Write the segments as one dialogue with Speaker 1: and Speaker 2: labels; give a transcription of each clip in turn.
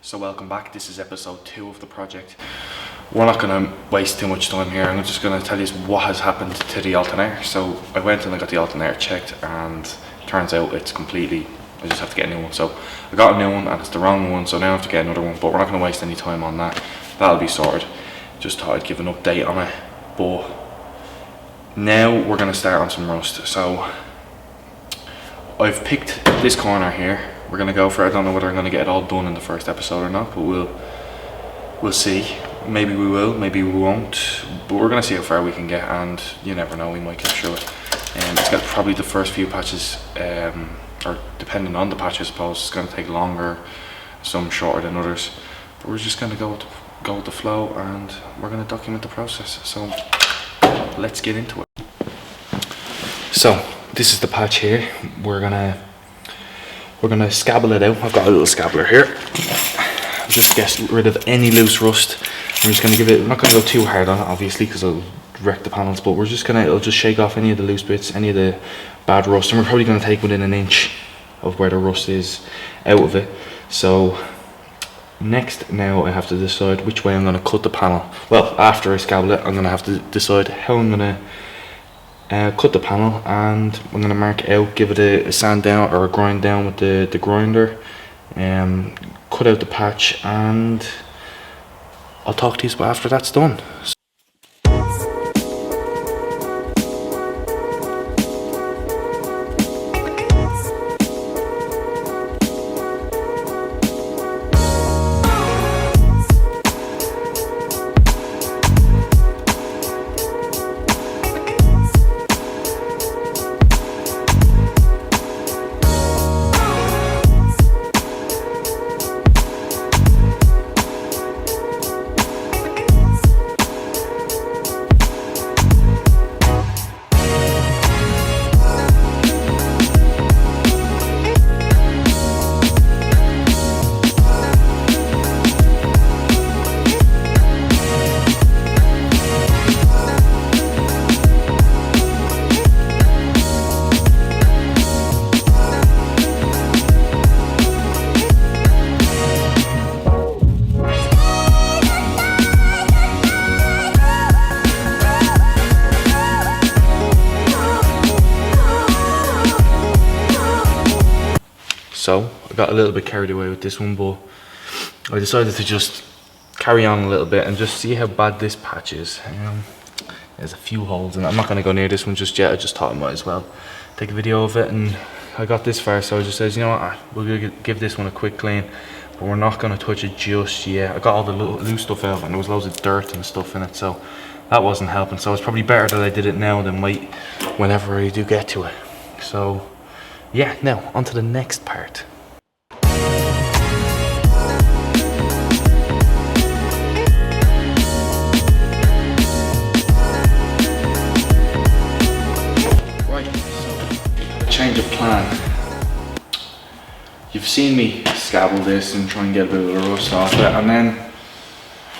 Speaker 1: So welcome back, this is episode 2 of the project. We're not going to waste too much time here. I'm just going to tell you what has happened to the alternator. So I went and I got the alternator checked, and turns out it's completely, I just have to get a new one. So I got a new one and it's the wrong one, so now I have to get another one, but we're not going to waste any time on that. That'll be sorted. Just thought I'd give an update on it. But now we're going to start on some rust. So I've picked this corner here. We're going to go for it. I don't know whether I'm going to get it all done in the first episode or not, but we'll see. Maybe we will, maybe we won't, but we're going to see how far we can get, and you never know, we might get through it. It's got probably the first few patches, or depending on the patch I suppose, it's going to take longer, some shorter than others, but we're just going to go with the flow, and we're going to document the process. So let's get into it. So this is the patch here. We're gonna scabble it out. I've got a little scabbler here. Just get rid of any loose rust. I'm just gonna give it, I'm not gonna go too hard on it obviously because it'll wreck the panels, but it'll just shake off any of the loose bits, any of the bad rust, and we're probably gonna take within an inch of where the rust is out of it. So next, now I have to decide which way I'm gonna cut the panel. Well, after I scabble it, I'm gonna have to decide how I'm gonna cut the panel, and I'm going to mark out, give it a sand down or a grind down with the grinder, cut out the patch, and I'll talk to you after that's done. So I got a little bit carried away with this one, but I decided to just carry on a little bit and just see how bad this patch is. There's a few holes, and I'm not going to go near this one just yet. I just thought I might as well take a video of it, and I got this far, so I just says, you know what, we'll give this one a quick clean, but we're not going to touch it just yet. I got all the loose stuff out, and there was loads of dirt and stuff in it, so that wasn't helping. So it's probably better that I did it now than wait whenever I do get to it. So yeah, now on to the next part. Right, so change of plan. You've seen me scabble this and try and get a bit of the rust off it, and then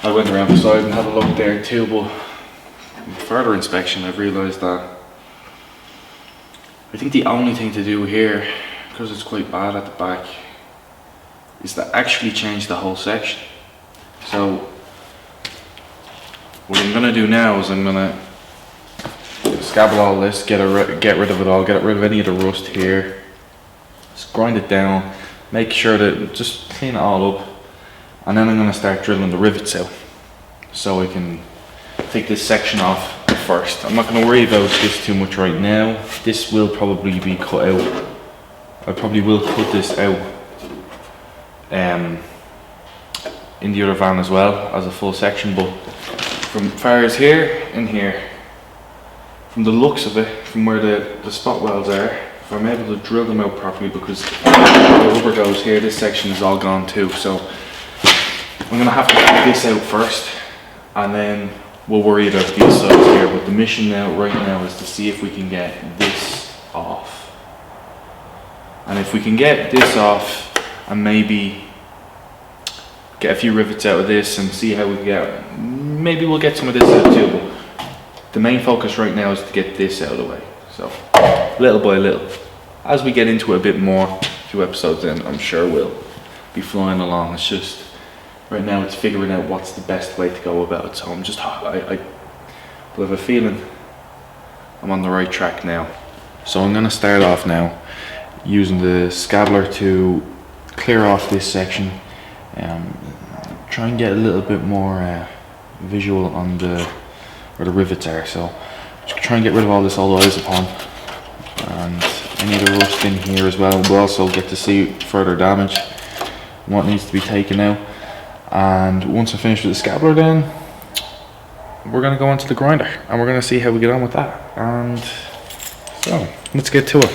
Speaker 1: I went around the side and had a look there too, but with further inspection I've realised that I think the only thing to do here, because it's quite bad at the back, is to actually change the whole section. So what I'm going to do now is I'm going to scabble all this, get rid of it all, get rid of any of the rust here, just grind it down, make sure that, just clean it all up, and then I'm going to start drilling the rivets out so I can take this section off first. I'm not going to worry about this too much right now. This will probably be cut out. I probably will cut this out in the other van as well as a full section, but from far as here and here, from the looks of it, from where the spot welds are, if I'm able to drill them out properly, because the rubber goes here, this section is all gone too, so I'm going to have to cut this out first, and then we'll worry about these sides here. But the mission right now is to see if we can get this off. And if we can get this off and maybe get a few rivets out of this and see how we get, maybe we'll get some of this out too. But the main focus right now is to get this out of the way. So little by little, as we get into it a bit more, a few episodes in, I'm sure we'll be flying along. It's just right now it's figuring out what's the best way to go about it. So I'm just, I have a feeling I'm on the right track now. So I'm gonna start off now using the scabbler to clear off this section. Try and get a little bit more visual on where the rivets are. So just try and get rid of all this old eyes upon, and any of the rust in here as well. We'll also get to see further damage, what needs to be taken out. And once I finish with the scabbler, then we're going to go onto the grinder and we're going to see how we get on with that. And so let's get to it.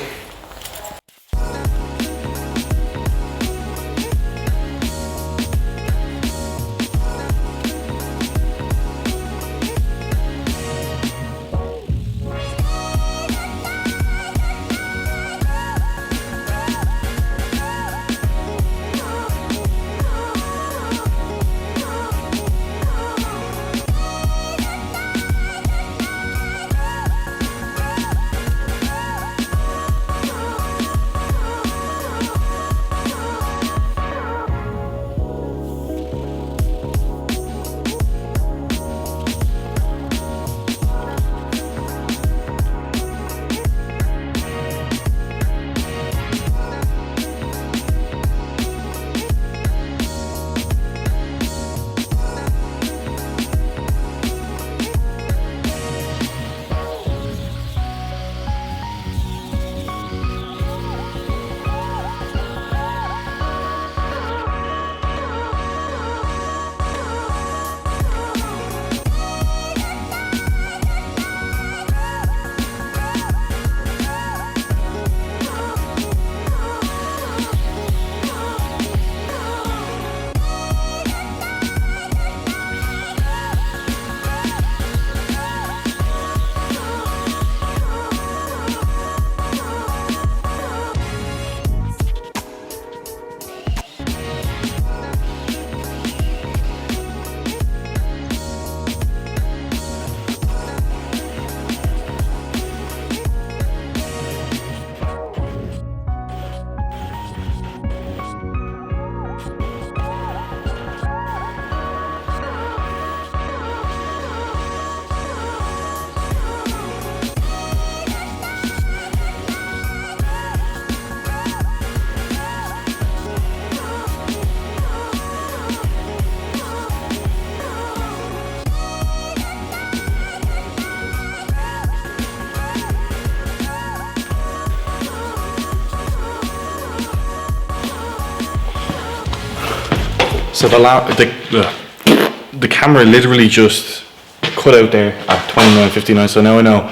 Speaker 1: So the camera literally just cut out there at 29:59. So now I know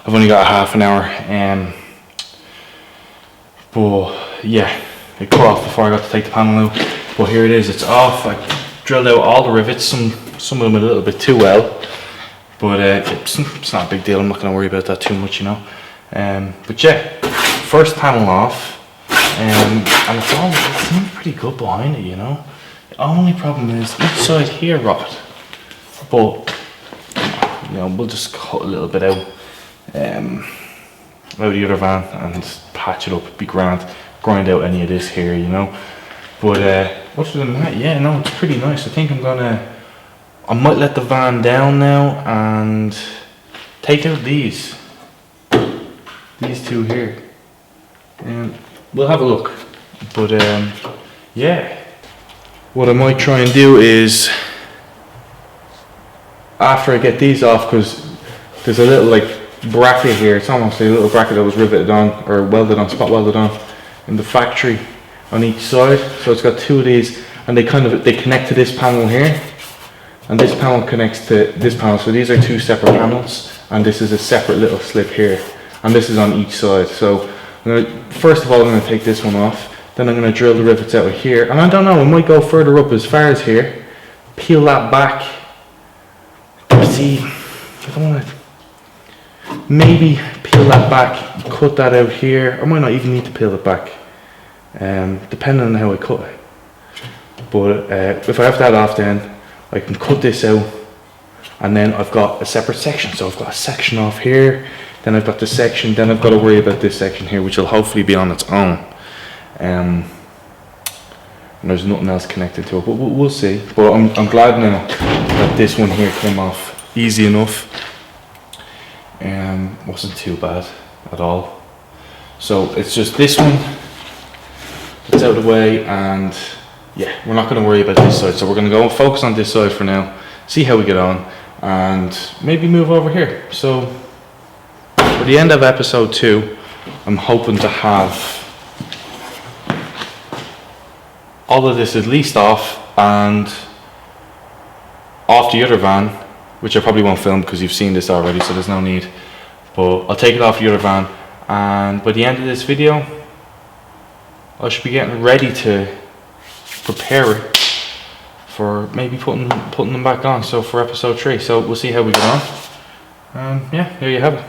Speaker 1: I've only got a half an hour. But yeah, it cut off before I got to take the panel out. But here it is. It's off. I drilled out all the rivets. Some of them a little bit too well. But it's not a big deal. I'm not going to worry about that too much, you know. But yeah, first panel off. And it seems pretty good behind it, you know. The only problem is each side here rotted, but you know, we'll just cut a little bit out of the other van and patch it up, be grand, grind out any of this here, you know. But other than that, yeah, no, it's pretty nice. I think I might let the van down now and take out these two here, and we'll have a look. But yeah. What I might try and do is, after I get these off, because there's a little like bracket here, it's almost a little bracket that was riveted on or welded on, spot welded on in the factory on each side. So it's got two of these, and they connect to this panel here, and this panel connects to this panel. So these are two separate panels, and this is a separate little slip here, and this is on each side. So first of all, I'm going to take this one off. Then I'm going to drill the rivets out of here, and I don't know, I might go further up as far as here, peel that back. See, I don't want to, maybe peel that back, cut that out here. I might not even need to peel it back, depending on how I cut it. But if I have that off, then I can cut this out, and then I've got a separate section. So I've got a section off here, then I've got this section, then I've got to worry about this section here, which will hopefully be on its own. and there's nothing else connected to it, but we'll see. But I'm glad now that this one here came off easy enough. Wasn't too bad at all. So it's just this one that's out of the way, and yeah, we're not going to worry about this side. So we're going to go and focus on this side for now, see how we get on, and maybe move over here. So for the end of episode 2, I'm hoping to have all of this at least off, and off the other van, which I probably won't film because you've seen this already, so there's no need. But I'll take it off the other van, and by the end of this video, I should be getting ready to prepare it for maybe putting them back on. So for episode 3, so we'll see how we get on. Yeah, there you have it.